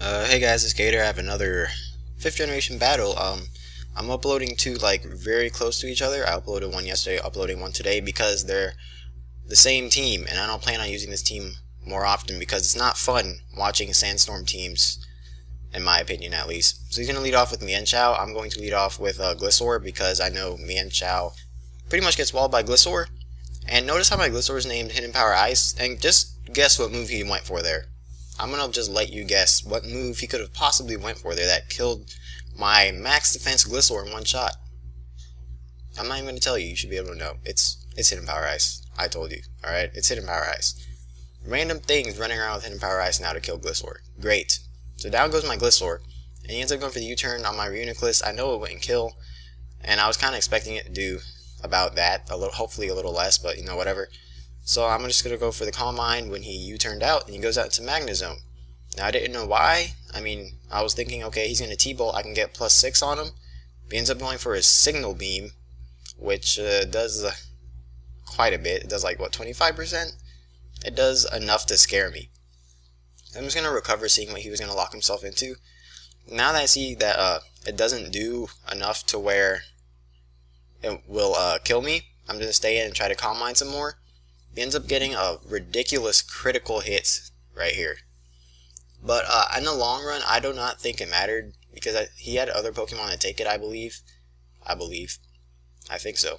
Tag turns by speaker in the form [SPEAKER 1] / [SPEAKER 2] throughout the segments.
[SPEAKER 1] Hey guys, it's Gator. I have another 5th generation battle. I'm uploading two like very close to each other. I uploaded one yesterday, uploading one today because they're the same team, and I don't plan on using this team more often because it's not fun watching Sandstorm teams, in my opinion at least. So he's going to lead off with Mian Chao. I'm going to lead off with Glisor because I know Mian Chao pretty much gets walled by Glisor. And notice how my Glisor is named Hidden Power Ice, and just guess what move he went for there. I'm gonna just let you guess what move he could have possibly went for there that killed my max defense Glisor in one shot. I'm not even gonna tell you. You should be able to know. It's Hidden Power Ice. I told you. All right, it's Hidden Power Ice. Random things running around with Hidden Power Ice now to kill Glisor. Great. So down goes my Glisor, and he ends up going for the U-turn on my Reuniclus. I know it wouldn't kill, and I was kind of expecting it to do about that, hopefully a little less, but you know, whatever. So I'm just going to go for the Calm Mind when he U-turned out, and he goes out into Magnezone. Now I didn't know why. I mean, I was thinking, okay, he's going to T-Bolt, I can get +6 on him. But he ends up going for his Signal Beam, which does quite a bit. It does like, what, 25%? It does enough to scare me. I'm just going to recover seeing what he was going to lock himself into. Now that I see that it doesn't do enough to where it will kill me, I'm going to stay in and try to Calm Mind some more. He ends up getting a ridiculous critical hit right here. But in the long run, I do not think it mattered because he had other Pokemon to take it, I believe. I think so.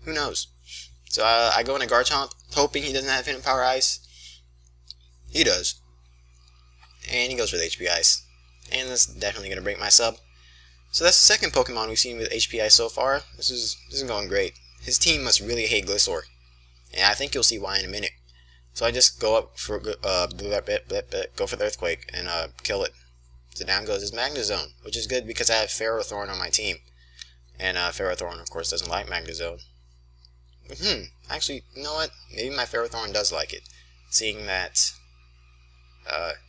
[SPEAKER 1] Who knows? So I go into Garchomp, hoping he doesn't have Hidden Power Ice. He does. And he goes for the HP Ice. And that's definitely going to break my sub. So that's the second Pokemon we've seen with HP Ice so far. This is going great. His team must really hate Glisor. And I think you'll see why in a minute. So I just go up for go for the Earthquake and kill it. So down goes his Magnezone, which is good because I have Ferrothorn on my team, and Ferrothorn of course doesn't like Magnezone. Actually, you know what? Maybe my Ferrothorn does like it, seeing that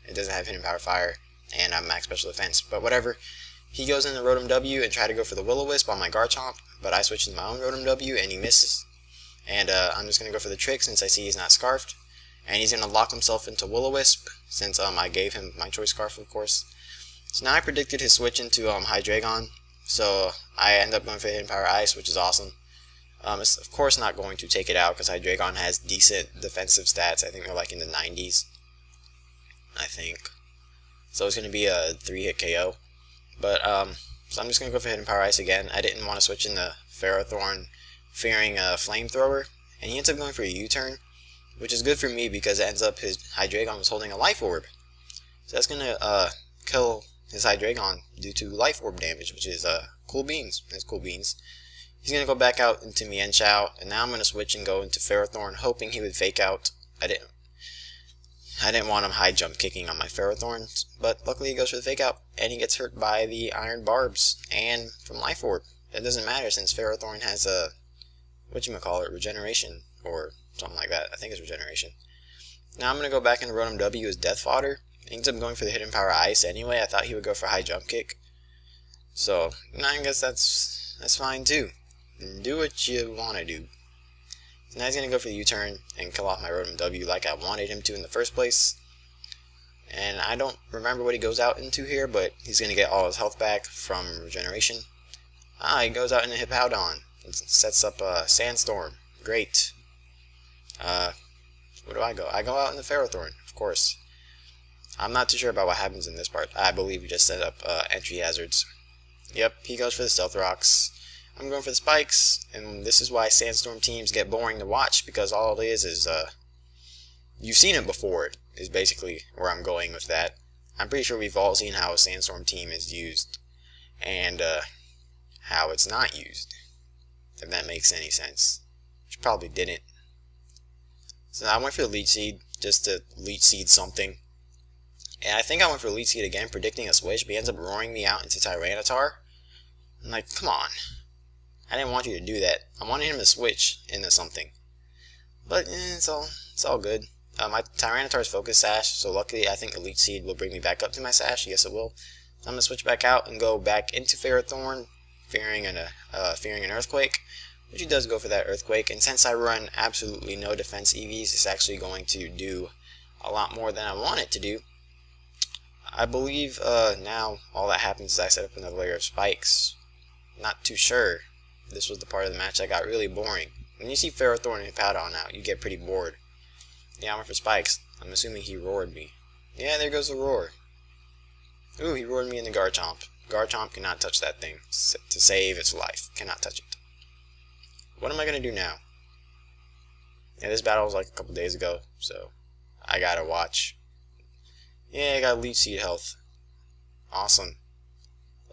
[SPEAKER 1] it doesn't have Hidden Power Fire and I'm max special defense. But whatever. He goes into Rotom W and try to go for the Will-O-Wisp on my Garchomp, but I switch into my own Rotom W and he misses. And I'm just going to go for the Trick since I see he's not Scarfed. And he's going to lock himself into Will-O-Wisp since I gave him my choice Scarf, of course. So now I predicted his switch into Hydreigon. So I end up going for Hidden Power Ice, which is awesome. It's of course not going to take it out because Hydreigon has decent defensive stats. I think they're like in the 90s. I think. So it's going to be a 3-hit KO. But so I'm just going to go for Hidden Power Ice again. I didn't want to switch into Ferrothorn fearing a Flamethrower, and he ends up going for a U-turn, which is good for me because it ends up his Hydreigon was holding a Life Orb. So that's going to kill his Hydreigon due to Life Orb damage, which is cool beans. That's cool beans. He's going to go back out into Mian Chao, and now I'm going to switch and go into Ferrothorn, hoping he would fake out. I didn't want him high jump kicking on my Ferrothorn, but luckily he goes for the fake out, and he gets hurt by the Iron Barbs and from Life Orb. It doesn't matter since Ferrothorn has a regeneration or something like that. I think it's regeneration. Now I'm going to go back into Rotom W as Death Fodder. He ends up going for the Hidden Power Ice anyway. I thought he would go for high jump kick. So I guess that's fine too. Do what you want to do. So now he's going to go for the U-turn and kill off my Rotom W like I wanted him to in the first place. And I don't remember what he goes out into here, but he's going to get all his health back from regeneration. He goes out into Hippowdon. It sets up a Sandstorm. Great. Where do I go? I go out in the Ferrothorn, of course. I'm not too sure about what happens in this part. I believe we just set up entry hazards. Yep, he goes for the Stealth Rocks. I'm going for the Spikes, and this is why Sandstorm teams get boring to watch, because all it is you've seen it before, is basically where I'm going with that. I'm pretty sure we've all seen how a Sandstorm team is used, and how it's not used, if that makes any sense. Which probably didn't. So now I went for the Leech Seed, just to Leech Seed something. And I think I went for Leech Seed again, predicting a switch, but he ends up roaring me out into Tyranitar. I'm like, come on. I didn't want you to do that. I wanted him to switch into something. But it's all good. My Tyranitar's Focus Sash, so luckily I think the Leech Seed will bring me back up to my Sash. Yes, it will. So I'm going to switch back out and go back into Ferrothorn, fearing an Earthquake, which he does go for that Earthquake. And since I run absolutely no defense EVs, it's actually going to do a lot more than I want it to do. I believe now all that happens is I set up another layer of spikes. Not too sure. This was the part of the match that got really boring. When you see Ferrothorn and Hippowdon out, you get pretty bored. Yeah, I went for spikes. I'm assuming he roared me. Yeah, there goes the roar. Ooh, he roared me in the Garchomp. Garchomp cannot touch that thing to save its life. Cannot touch it. What am I going to do now? Yeah, this battle was like a couple days ago, so I gotta watch. Yeah, I got Leech Seed health. Awesome.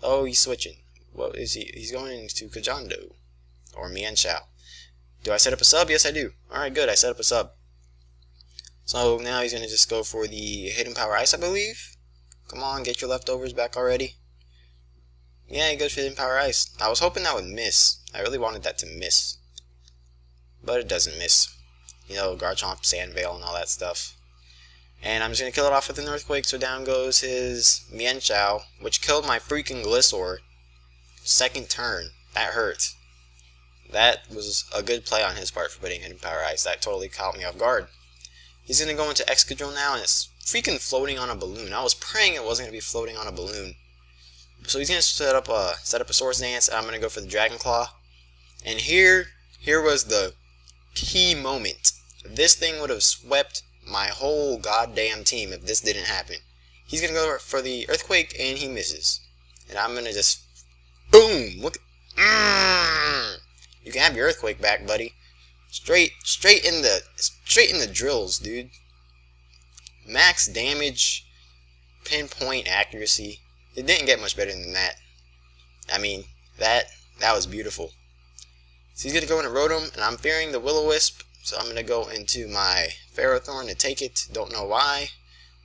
[SPEAKER 1] Oh, he's switching. What is he? He's going into Kajondo. Or Mienshao. Do I set up a sub? Yes, I do. Alright, good. I set up a sub. So now he's going to just go for the Hidden Power Ice, I believe. Come on, get your leftovers back already. Yeah, he goes for Hidden Power Ice. I was hoping that would miss. I really wanted that to miss. But it doesn't miss. You know, Garchomp, Sand Veil, and all that stuff. And I'm just going to kill it off with an Earthquake, so down goes his Mienshao, which killed my freaking Gliscor. Second turn. That hurt. That was a good play on his part for putting Hidden Power Ice. That totally caught me off guard. He's going to go into itzGator now, and it's freaking floating on a balloon. I was praying it wasn't going to be floating on a balloon. So he's going to set up a Swords Dance, and I'm going to go for the Dragon Claw. And here was the key moment. This thing would have swept my whole goddamn team if this didn't happen. He's going to go for the Earthquake, and he misses. And I'm going to just... Boom! Look at... You can have your Earthquake back, buddy. Straight in the drills, dude. Max damage, pinpoint accuracy. It didn't get much better than that. I mean, that was beautiful. So he's gonna go into Rotom, and I'm fearing the Will-O-Wisp, so I'm gonna go into my Ferrothorn to take it. Don't know why.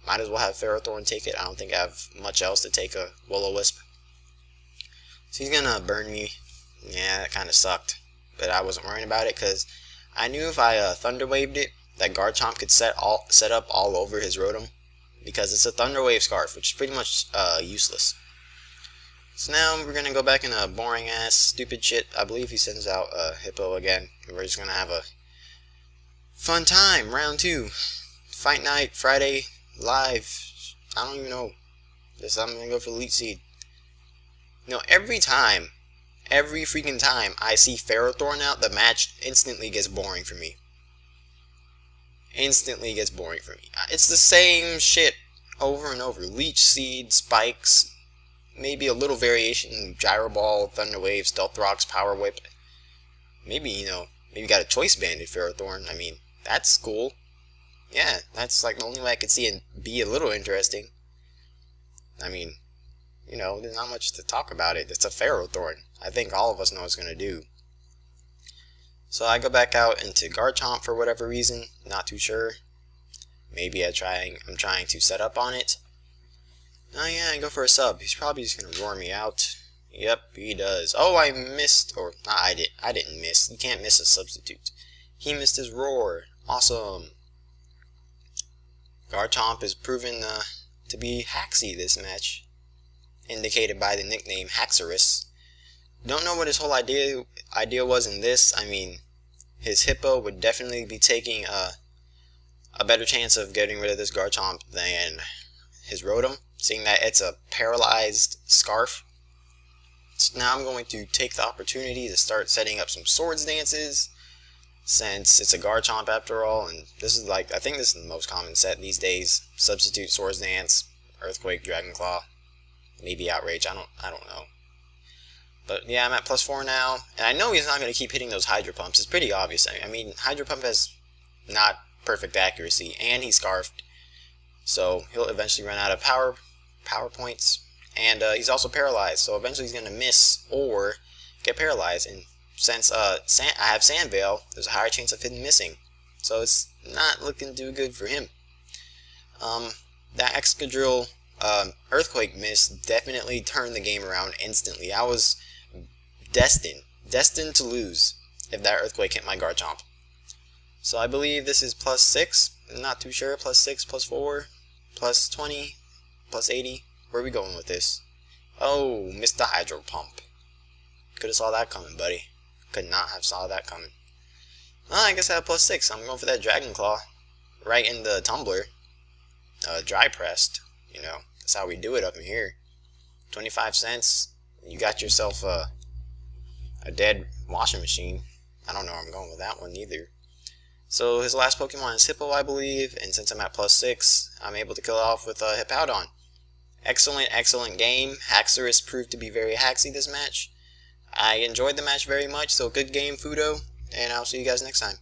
[SPEAKER 1] Might as well have Ferrothorn take it. I don't think I have much else to take a Will-O-Wisp. So he's gonna burn me. Yeah, that kind of sucked. But I wasn't worrying about it because I knew if I Thunder Waved it, that Garchomp could set up all over his Rotom, because it's a Thunder Wave Scarf, which is pretty much useless. So now we're gonna go back in a boring ass stupid shit. I believe he sends out Hippo again. We're just gonna have a fun time. Round 2, Fight Night Friday live. I don't even know. I'm gonna go for Leech Seed. You know, every freaking time I see Ferrothorn out, the match instantly gets boring for me. Instantly gets boring for me. It's the same shit over and over. Leech Seed, Spikes, maybe a little variation, Gyro Ball, Thunder Wave, Stealth Rocks, Power Whip. Maybe, you know, maybe got a Choice Banded Ferrothorn. I mean, that's cool. Yeah, that's like the only way I could see it be a little interesting. I mean, you know, there's not much to talk about it. It's a Ferrothorn. I think all of us know what it's going to do. So I go back out into Garchomp for whatever reason. Not too sure. Maybe I'm trying to set up on it. Oh yeah, I go for a sub. He's probably just going to roar me out. Yep, he does. Oh, I missed. Or, nah, I didn't miss. You can't miss a substitute. He missed his roar. Awesome. Garchomp is proven to be haxy this match. Indicated by the nickname Haxorus. Don't know what his whole idea was in this. I mean, his Hippo would definitely be taking a better chance of getting rid of this Garchomp than his Rotom, seeing that it's a paralyzed Scarf. So now I'm going to take the opportunity to start setting up some Swords Dances, since it's a Garchomp after all, and this is like, I think this is the most common set these days. Substitute Swords Dance, Earthquake, Dragon Claw, maybe Outrage, I don't know. But yeah, I'm at +4 now, and I know he's not going to keep hitting those Hydro Pumps. It's pretty obvious. I mean, Hydro Pump has not perfect accuracy, and he's Scarfed, so he'll eventually run out of power points, and he's also paralyzed, so eventually he's going to miss or get paralyzed, and since I have Sand Veil, there's a higher chance of him missing, so it's not looking too good for him. That itzGator Earthquake miss definitely turned the game around instantly. I was destined to lose if that Earthquake hit my Garchomp. So I believe this is +6, I'm not too sure, +6, +4, +20, +80, where are we going with this? Oh, missed the Hydro Pump. Could have saw that coming, buddy. Could not have saw that coming. Well, I guess I have +6, I'm going for that Dragon Claw, right in the tumbler, dry pressed, you know. That's how we do it up in here. 25 cents, you got yourself a dead washing machine. I don't know where I'm going with that one either. So his last Pokemon is Hippo, I believe, and since I'm at +6, I'm able to kill it off with Hippowdon. Excellent game. Haxorus proved to be very haxy this match. I enjoyed the match very much, so good game, Fudo, and I'll see you guys next time.